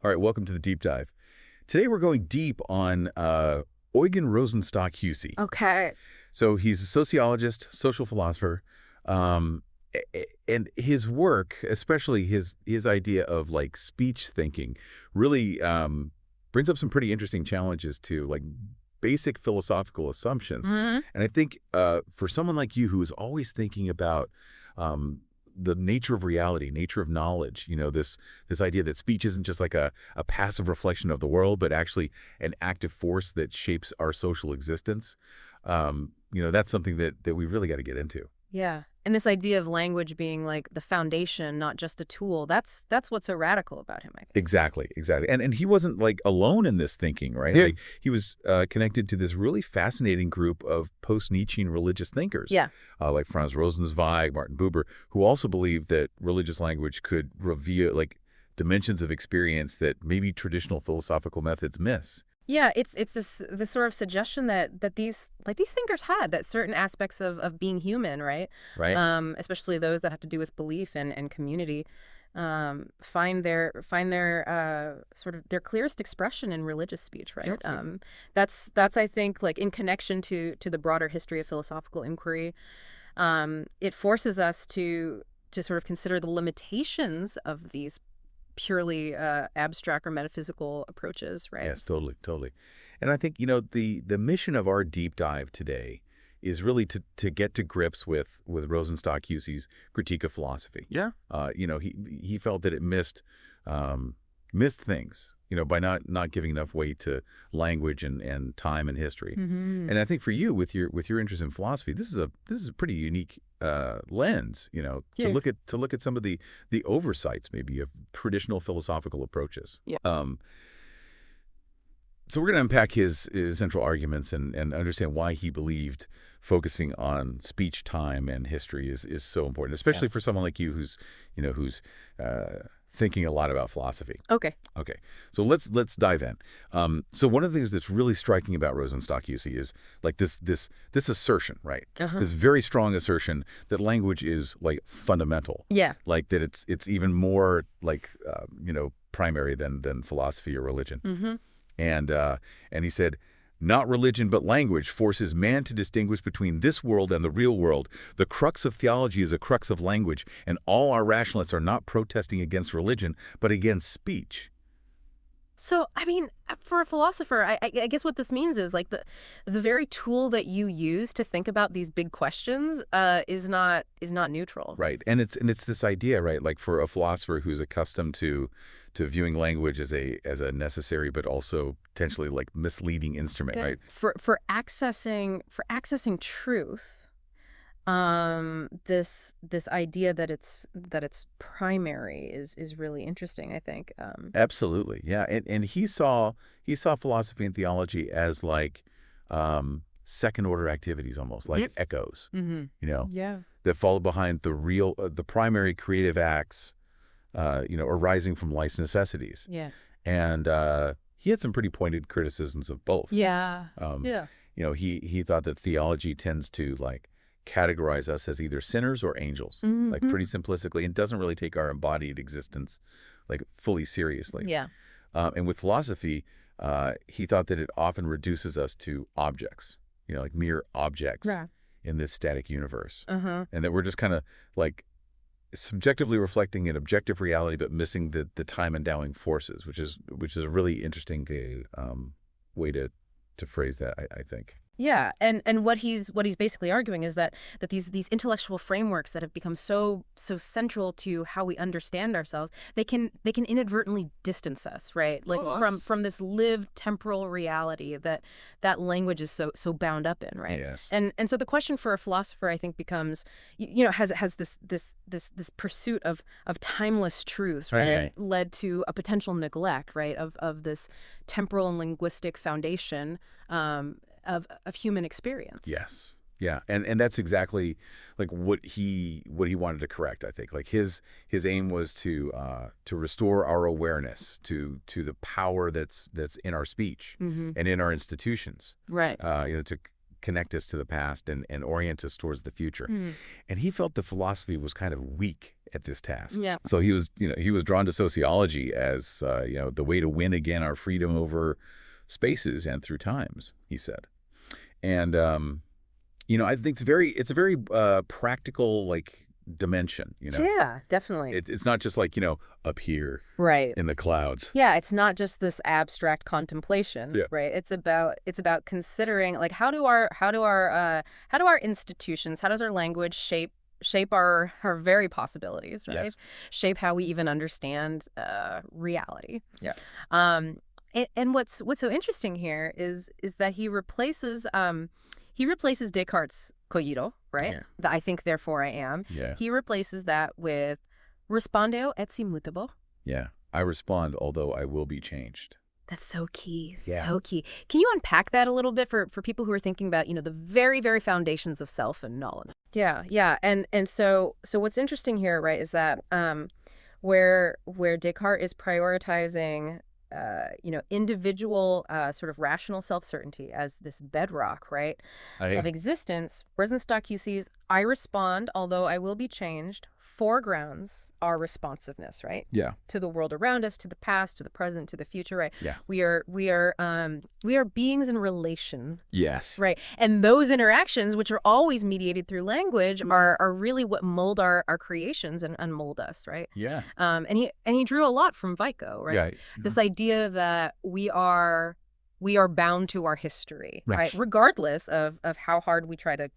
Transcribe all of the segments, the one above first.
All right, welcome to the deep dive. Today we're going deep on Eugen Rosenstock-Huessy. Okay. So he's a sociologist, social philosopher, and his work, especially his idea of like speech thinking, really brings up some pretty interesting challenges to like basic philosophical assumptions. Hmm. And I think for someone like you who is always thinking about the nature of reality, nature of knowledge, this idea that speech isn't just like a passive reflection of the world, but actually an active force that shapes our social existence. That's something that we really got to get into. Yeah. And this idea of language being like the foundation, not just a tool, that's what's so radical about him, I think. Exactly. And he wasn't like alone in this thinking, right? Yeah. Like he was connected to this really fascinating group of post-Nietzschean religious thinkers. Yeah. Like Franz Rosenzweig, Martin Buber, who also believed that religious language could reveal like dimensions of experience that maybe traditional philosophical methods miss. Yeah, it's this sort of suggestion that these thinkers had, that certain aspects of being human, right? Right. Especially those that have to do with belief and community, find their sort of their clearest expression in religious speech, right? Absolutely. That's I think like in connection to the broader history of philosophical inquiry. It forces us to sort of consider the limitations of these purely abstract or metaphysical approaches, right? Yes, totally. And I think, the mission of our deep dive today is really to get to grips with Rosenstock-Huessy's critique of philosophy. Yeah. He felt that it missed things, by not giving enough weight to language and time and history. Mm-hmm. And I think for you, with your interest in philosophy, this is a pretty unique lens, Yeah. to look at some of the oversights maybe of traditional philosophical approaches. Yeah. So we're going to unpack his central arguments and understand why he believed focusing on speech, time, and history is so important, especially for someone like you who's thinking a lot about philosophy. Okay. Okay, so let's dive in. So one of the things that's really striking about Rosenstock-Huessy is like this assertion, right? Uh-huh. This very strong assertion that language is like fundamental. Yeah. Like that it's even more like primary than philosophy or religion. Mm-hmm. And he said, not religion but language forces man to distinguish between this world and the real world. The crux of theology is a crux of language, and all our rationalists are not protesting against religion, but against speech. So, I mean, for a philosopher, I guess what this means is like the very tool that you use to think about these big questions is not neutral. Right. And it's this idea, right? Like for a philosopher who's accustomed to viewing language as a necessary but also potentially like misleading instrument, right? For accessing truth, this idea that it's primary is really interesting, I think. Absolutely. Yeah. And he saw philosophy and theology as like second order activities, almost like echoes, Mm-hmm. Yeah. that follow behind the primary creative acts, arising from life's necessities. Yeah. And he had some pretty pointed criticisms of both. Yeah. Yeah. He thought that theology tends to like categorize us as either sinners or angels, Mm-hmm. like pretty simplistically, and doesn't really take our embodied existence like fully seriously. Yeah. And with philosophy, he thought that it often reduces us to objects, like mere objects Right. in this static universe. Uh-huh. And that we're just kind of like subjectively reflecting an objective reality, but missing the time endowing forces, which is a really interesting way to phrase that, I think. Yeah, and what he's basically arguing is that these intellectual frameworks that have become so central to how we understand ourselves, they can inadvertently distance us, right? Like from this lived temporal reality that language is so bound up in, right? Yes. And so the question for a philosopher, I think, becomes, has this pursuit of timeless truths, right? Right. Led to a potential neglect, right, of this temporal and linguistic foundation of human experience. Yes. Yeah. And that's exactly like what he wanted to correct, I think. Like his aim was to restore our awareness to the power that's in our speech Mm-hmm. and in our institutions. Right. connect us to the past and orient us towards the future. Mm. And he felt the philosophy was kind of weak at this task. Yeah. So he was drawn to sociology as, the way to win again our freedom over spaces and through times, he said. And, I think it's a very practical, dimension, Yeah, definitely. It's not just up here Right. in the clouds. Yeah, it's not just this abstract contemplation, Yeah. right? It's about considering how do our institutions, how does our language shape our very possibilities, right? Yes. Shape how we even understand reality. Yeah. And what's so interesting here is that he replaces Descartes' cogito, right? Yeah. The I think therefore I am. Yeah. He replaces that with respondeo et si mutabo. Yeah. I respond, although I will be changed. That's so key. Yeah. So key. Can you unpack that a little bit for people who are thinking about, the very, very foundations of self and knowledge? Yeah, yeah. And so what's interesting here, right, is that where Descartes is prioritizing individual sort of rational self-certainty as this bedrock, right, of existence, Rosenstock-Huessy's I respond, although I will be changed, foregrounds our responsiveness, right? Yeah. To the world around us, to the past, to the present, to the future, right? Yeah. We are beings in relation. Yes. Right. And those interactions, which are always mediated through language, are really what mold our creations and mold us, right? Yeah. And he drew a lot from Vico, right? Yeah. This idea that we are bound to our history, right? Regardless of how hard we try to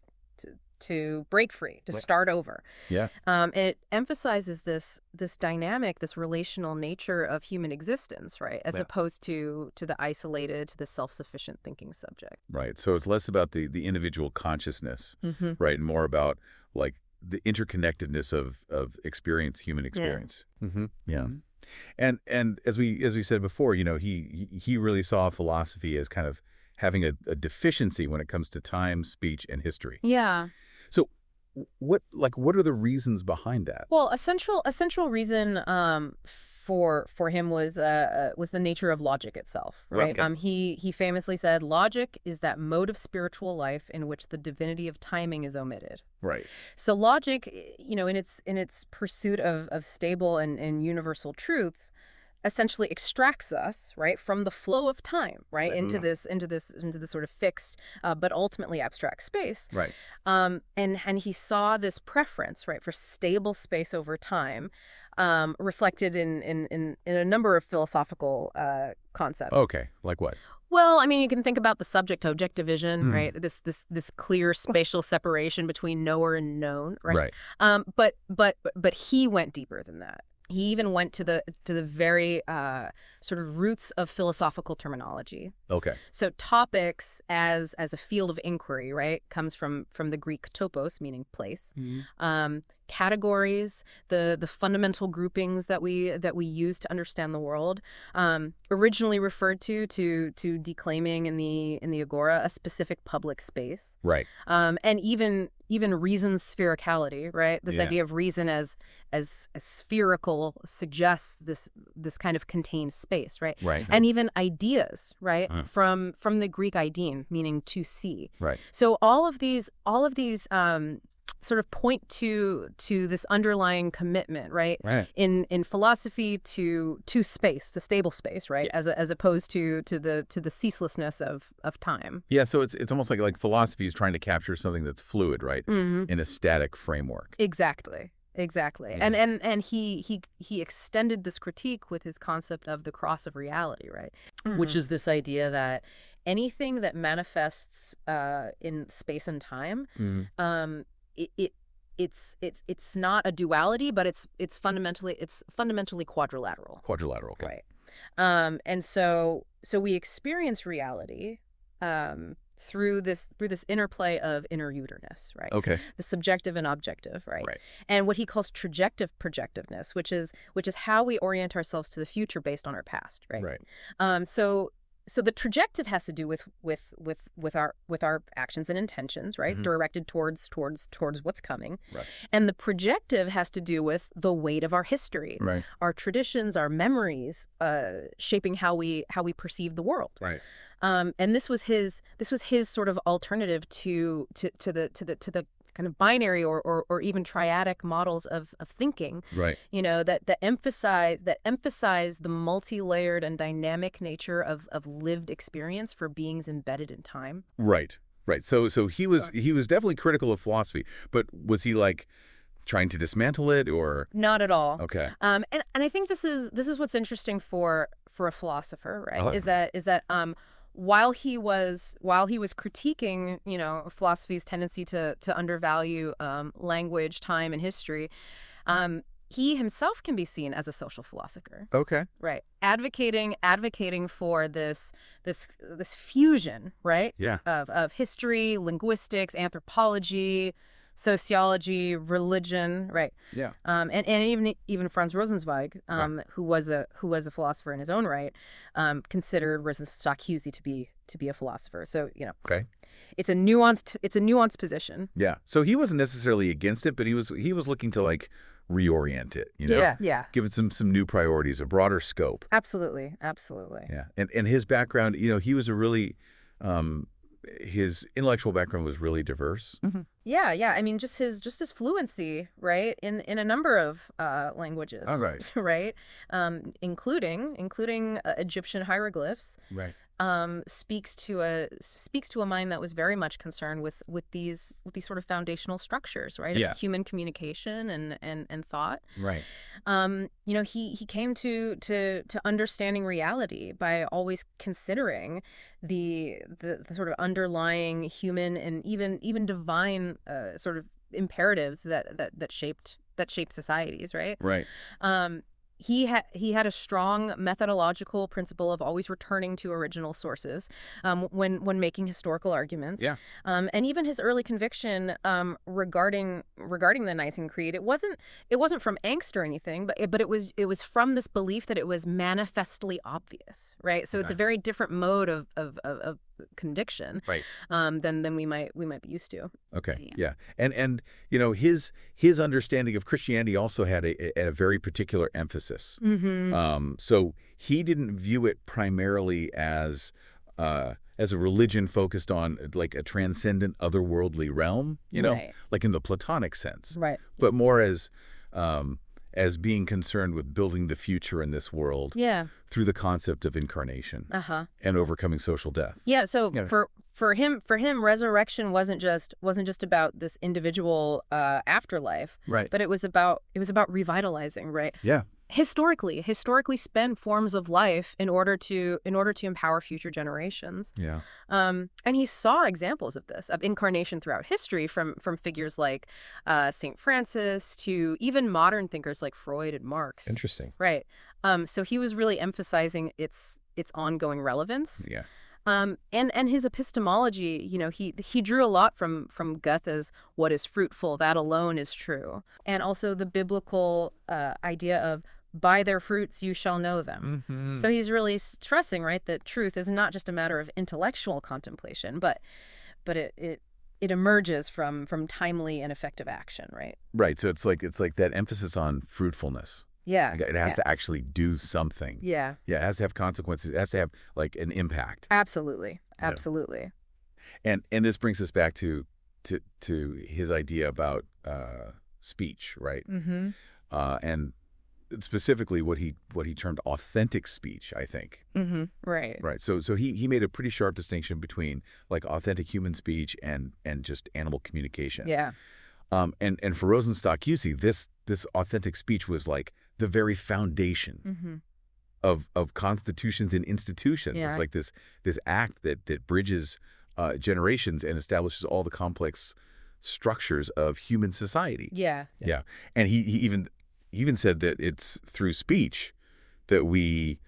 break free, to start over. Yeah. And it emphasizes this dynamic, this relational nature of human existence, right? As opposed to the isolated, to the self-sufficient thinking subject. Right. So it's less about the individual consciousness, right, and more about the interconnectedness of experience, human experience. Yeah. Yeah. And as we said before, he really saw philosophy as kind of having a deficiency when it comes to time, speech, and history. Yeah. So what are the reasons behind that? Well, a central reason for him was the nature of logic itself, right? Okay. He famously said, logic is that mode of spiritual life in which the divinity of timing is omitted. Right. So logic, in its pursuit of stable and universal truths, essentially extracts us, right, from the flow of time, right, into this sort of fixed but ultimately abstract space. Right. And he saw this preference, right, for stable space over time, reflected in a number of philosophical concepts. Okay. Like what? Well, I mean, you can think about the subject-object division, right? This clear spatial separation between knower and known, right? Right. But he went deeper than that. He even went to the very sort of roots of philosophical terminology. Okay. So topics as a field of inquiry, right, comes from the Greek topos, meaning place. Categories, the fundamental groupings that we use to understand the world, originally referred to declaiming in the agora a specific public space. Right. And even reason's sphericality, right? This idea of reason as spherical suggests this kind of contained space, right? Right. And even ideas, right? From the Greek idein, meaning to see. Right. So all of these sort of point to this underlying commitment, right? Right. In philosophy to space, to stable space, right? Yeah. As opposed to the ceaselessness of time. Yeah, so it's almost like philosophy is trying to capture something that's fluid, right? In a static framework. Exactly. Yeah. And he extended this critique with his concept of the cross of reality, right? Which is this idea that anything that manifests in space and time, it's not a duality, but it's fundamentally quadrilateral. Quadrilateral, okay. Right. And so we experience reality through this interplay of inner uterness, right? Okay. The subjective and objective, right? Right. And what he calls trajective projectiveness, which is how we orient ourselves to the future based on our past, right? Right. so the trajective has to do with our actions and intentions, right? Directed towards what's coming. Right. And the projective has to do with the weight of our history, Right. our traditions, our memories, shaping how we perceive the world. Right. And this was his sort of alternative to the kind of binary or even triadic models of thinking, Right. that emphasize the multi-layered and dynamic nature of lived experience for beings embedded in time. Right. Right. So he was definitely critical of philosophy, but was he like trying to dismantle it or? Not at all. Okay. And I think this is what's interesting for a philosopher, right? Oh. Is that while he was critiquing, philosophy's tendency to undervalue language, time, and history, he himself can be seen as a social philosopher. Okay. Right. Advocating for this fusion, right? Yeah. Of history, linguistics, anthropology, sociology, religion, right? Yeah. And even Franz Rosenzweig, Right. who was a philosopher in his own right, considered Rosenstock-Huessy to be a philosopher. So, Okay. it's a nuanced position. Yeah. So he wasn't necessarily against it, but he was looking to like reorient it, Yeah. give it some new priorities, a broader scope. Absolutely. Yeah. And his background, he was a really his intellectual background was really diverse. Yeah. I mean, just his fluency, right, in a number of languages. All right. Right, including Egyptian hieroglyphs. Right. Speaks to a mind that was very much concerned with these sort of foundational structures, right? Yeah. Of human communication and thought. Right. He came to understanding reality by always considering the sort of underlying human and even divine sort of imperatives that shaped societies, right? Right. He had a strong methodological principle of always returning to original sources when making historical arguments. Yeah. And even his early conviction regarding the Nicene Creed, it wasn't from angst or anything, but it was from this belief that it was manifestly obvious, right? So it's a very different mode of conviction, Right. than we might be used to. Okay. Yeah. And his understanding of Christianity also had a very particular emphasis. So he didn't view it primarily as a religion focused on like a transcendent otherworldly realm, Right. like in the Platonic sense, Right. but more as being concerned with building the future in this world Yeah. through the concept of incarnation and overcoming social death. Yeah, so Yeah. for him resurrection wasn't just about this individual afterlife, Right. but it was about revitalizing, right? Yeah. Historically spend forms of life in order to empower future generations. Yeah. And he saw examples of this, of incarnation throughout history, from figures like St. Francis to even modern thinkers like Freud and Marx. Interesting. Right. So he was really emphasizing its ongoing relevance. Yeah. And his epistemology, he drew a lot from Goethe's "What is fruitful, that alone is true," and also the biblical idea of "by their fruits you shall know them." So he's really stressing, right, that truth is not just a matter of intellectual contemplation, but it emerges from timely and effective action, right? Right. So it's like that emphasis on fruitfulness. Yeah. It has to actually do something. Yeah. Yeah, it has to have consequences. It has to have like an impact. Absolutely. Yeah. Absolutely. And this brings us back to his idea about speech, right? And specifically what he termed authentic speech, I think. Right. Right. So he made a pretty sharp distinction between like authentic human speech and just animal communication. Yeah. And for Rosenstock-Huessy, this authentic speech was like the very foundation of constitutions and institutions. Yeah. It's like this act that bridges generations and establishes all the complex structures of human society. Yeah. Yeah. And he even said that it's through speech that we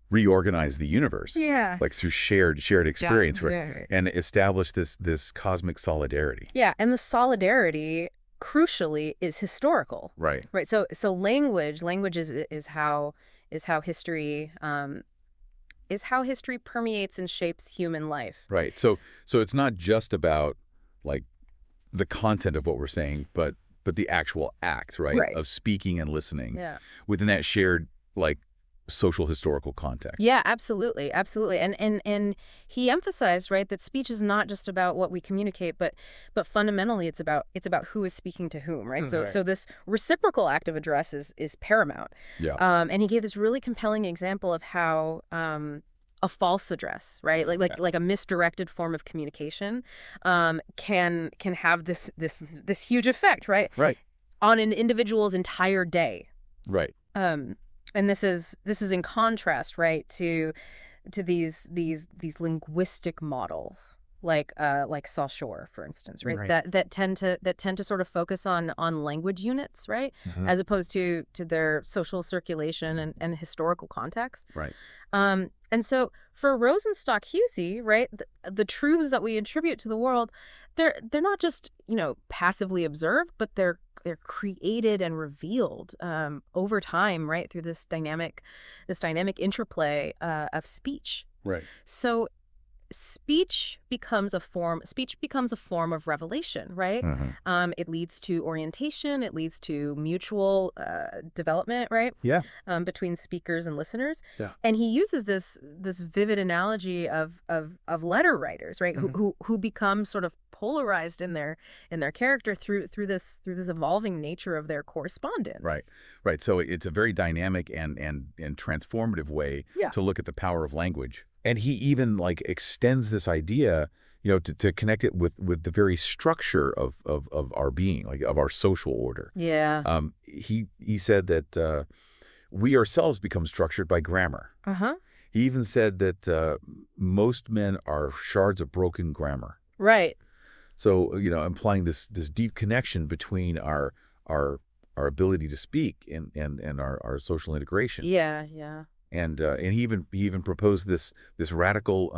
reorganize the universe. Yeah. Like through shared experience Yeah. and establish this cosmic solidarity. Yeah, and the solidarity, crucially, is historical. Right. Right. So language is how history is how history permeates and shapes human life. Right. So it's not just about like the content of what we're saying, but the actual act, right, Right. of speaking and listening Yeah. within that shared like social historical context. Yeah, absolutely, absolutely. And he emphasized, right, that speech is not just about what we communicate, but fundamentally it's about who is speaking to whom, right? So this reciprocal act of address is paramount. Yeah. And he gave this really compelling example of how a false address, right, like a misdirected form of communication, can have this huge effect, right, Right. on an individual's entire day. Right. Um, and this is in contrast, right, to these linguistic models like Saussure, for instance, right, Right. that tend to sort of focus on language units, right, Mhm. as opposed to their social circulation and historical context. Right. And so for Rosenstock-Huessy, right, the truths that we attribute to the world, they're not just passively observed, but they're created and revealed over time, right, through this dynamic interplay of speech. Right. So speech becomes a form of revelation, right? Mhm. It leads to orientation, it leads to mutual development, right? Yeah. Between speakers and listeners. Yeah. And he uses this vivid analogy of letter writers, right? Who become sort of polarized in their character through this evolving nature of their correspondence. Right. Right. So it's a very dynamic and transformative way Yeah. to look at the power of language. And he even like extends this idea, to connect it with the very structure of our being, like of our social order. Yeah. He said that we ourselves become structured by grammar. Uh-huh. He even said that most men are shards of broken grammar. Right. So, implying this deep connection between our ability to speak and our social integration. Yeah, yeah. And he even proposed this radical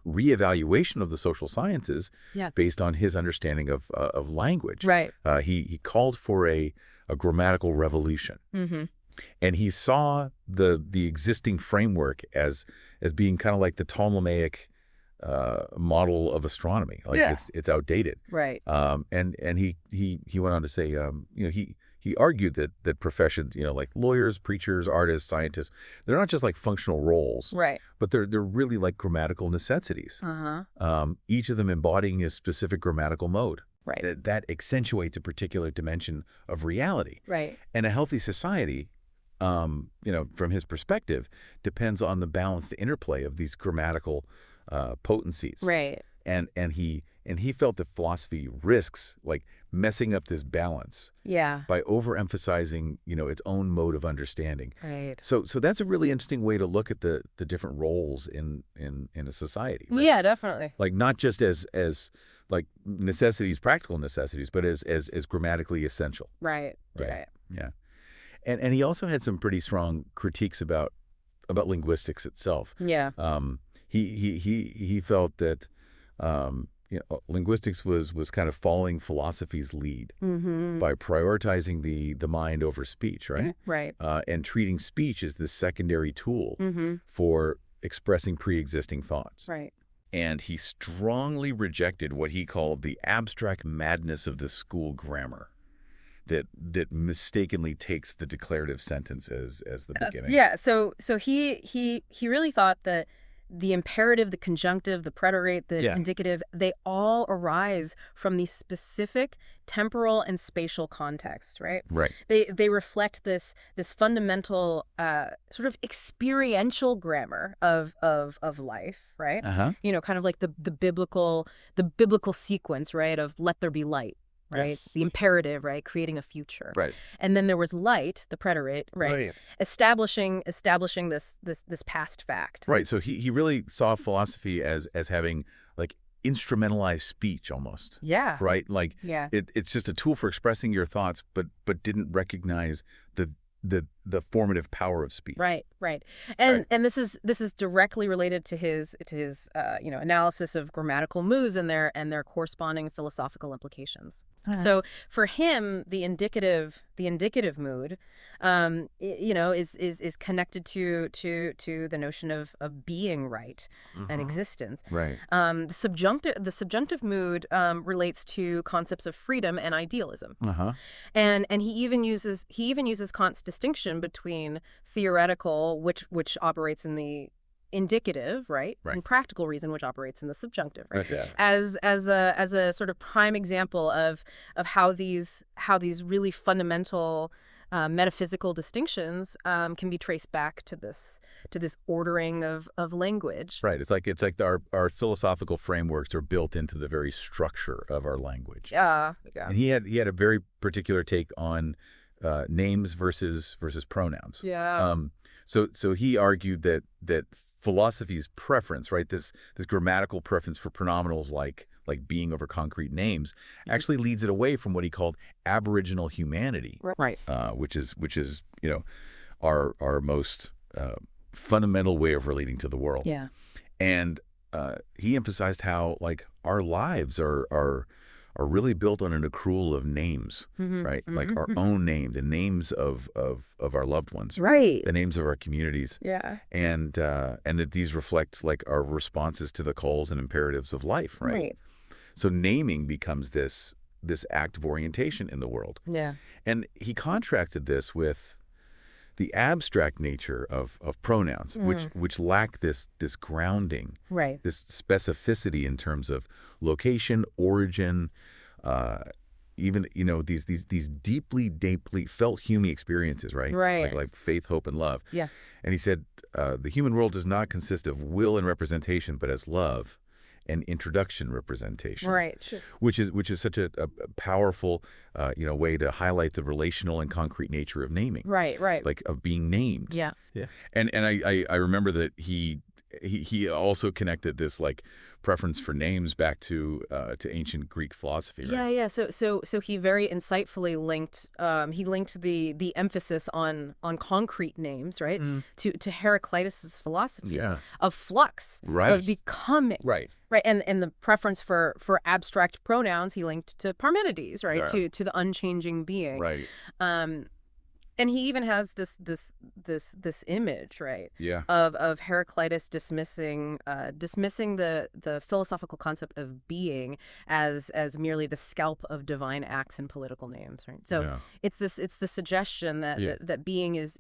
reevaluation of the social sciences Yeah. based on his understanding of language. Right. He called for a grammatical revolution. Mm-hmm. And he saw the existing framework as being kind of like the Ptolemaic model of astronomy. Like Yeah. it's outdated. Right. And he went on to say, he argued that professions, like lawyers, preachers, artists, scientists, they're not just like functional roles, Right. but they're really like grammatical necessities. Uh-huh. Each of them embodying a specific grammatical mode. Right. That accentuates a particular dimension of reality. Right. And a healthy society, from his perspective, depends on the balanced interplay of these grammatical potencies. Right. And he felt that philosophy risks like messing up this balance Yeah. by overemphasizing, its own mode of understanding. Right. So that's a really interesting way to look at the different roles in a society. Right? Yeah, definitely. Like not just as like necessities, practical necessities, but as grammatically essential. Right. Right. Right. Yeah. And he also had some pretty strong critiques about linguistics itself. Yeah. He felt that linguistics was kind of following philosophy's lead Mm-hmm. by prioritizing the mind over speech, right? Right. And treating speech as the secondary tool Mm-hmm. for expressing pre-existing thoughts. Right. And he strongly rejected what he called the abstract madness of the school grammar that mistakenly takes the declarative sentence as the beginning. Yeah. So he really thought that the imperative, the conjunctive, the preterite, the Yeah. indicative, they all arise from these specific temporal and spatial contexts, right? Right. They reflect this fundamental sort of experiential grammar of life, right? Uh-huh. Kind of like the biblical sequence, right? Of let there be light, right? Yes. The imperative, right? Creating a future. Right. And then there was light, the preterite, right? Establishing this past fact. Right. So he really saw philosophy as having like instrumentalized speech almost. Yeah. Right? Like Yeah. it's just a tool for expressing your thoughts, but didn't recognize the the formative power of speech. Right, right. Right. And this is directly related to his analysis of grammatical moods and their corresponding philosophical implications. So for him, the indicative mood, is connected to the notion of being right and existence. Right. The subjunctive mood relates to concepts of freedom and idealism. Uh-huh. And he even uses Kant's distinction between theoretical, which operates in the indicative, right, Right. and practical reason, which operates in the subjunctive, right, Yeah. as a sort of prime example of how these really fundamental metaphysical distinctions can be traced back to this ordering of language. Right. It's like our philosophical frameworks are built into the very structure of our language. Yeah. And he had a very particular take on names versus pronouns. Yeah. So he argued that philosophy's preference, right, this grammatical preference for pronominals like being over concrete names, actually leads it away from what he called aboriginal humanity, Right. which is our most fundamental way of relating to the world. Yeah. And he emphasized how our lives are really built on an accrual of names, right? Like our own name, the names of our loved ones, Right. the names of our communities, Yeah. and that these reflect our responses to the calls and imperatives of life, right? Right. So naming becomes this act of orientation in the world. Yeah. And he contrasted this with the abstract nature of pronouns, which lack this grounding, Right. this specificity in terms of location, origin, even these deeply felt human experiences, right? Right. Like faith, hope, and love. Yeah. And he said the human world does not consist of will and representation, but as love and introduction representation. Right. Sure. Which is such a powerful way to highlight the relational and concrete nature of naming. Right. Right. Like of being named. Yeah. Yeah. And I remember that he also connected this preference for names back to ancient Greek philosophy, right? Yeah. So he very insightfully linked the emphasis on concrete names, right, to Heraclitus's philosophy of flux, Right. of becoming. Right. Right, and the preference for abstract pronouns he linked to Parmenides, right, Yeah. to the unchanging being. Right. And he even has this image, right, Yeah. of Heraclitus dismissing the philosophical concept of being as merely the scalp of divine acts and political names, right? So Yeah. it's the suggestion that Yeah. that being is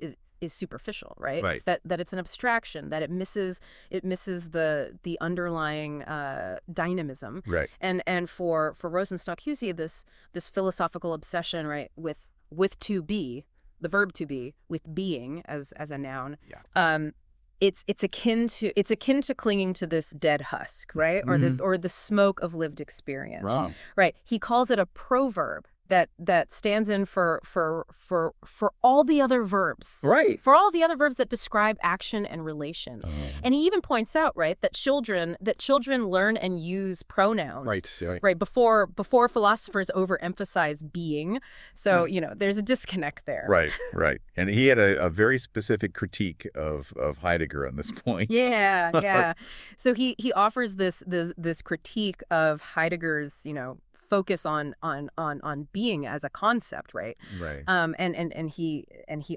superficial, right? Right. That it's an abstraction, that it misses the underlying dynamism. Right. And for Rosenstock-Huessy, this philosophical obsession, right, with to be, the verb to be, with being as a noun. Yeah. It's akin to clinging to this dead husk, right? Or the smoke of lived experience. Wow. Right. He calls it a proverb that stands in for all the other verbs. Right. For all the other verbs that describe action and relation. And he even points out, right, that children learn and use pronouns. Right. Right, before philosophers overemphasize being. So, there's a disconnect there. Right. And he had a very specific critique of Heidegger on this point. Yeah. So he offers this critique of Heidegger's, focus on being as a concept, right? Right. And he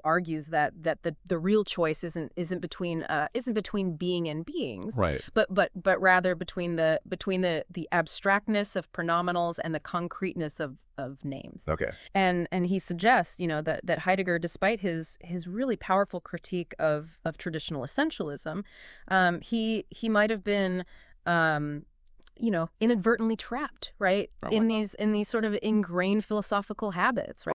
argues that the real choice isn't between being and beings, Right. but rather between the abstractness of pronominals and the concreteness of names. Okay. And he suggests, that Heidegger, despite his really powerful critique of traditional essentialism, he might have been inadvertently trapped, right, in these sort of ingrained philosophical habits, right?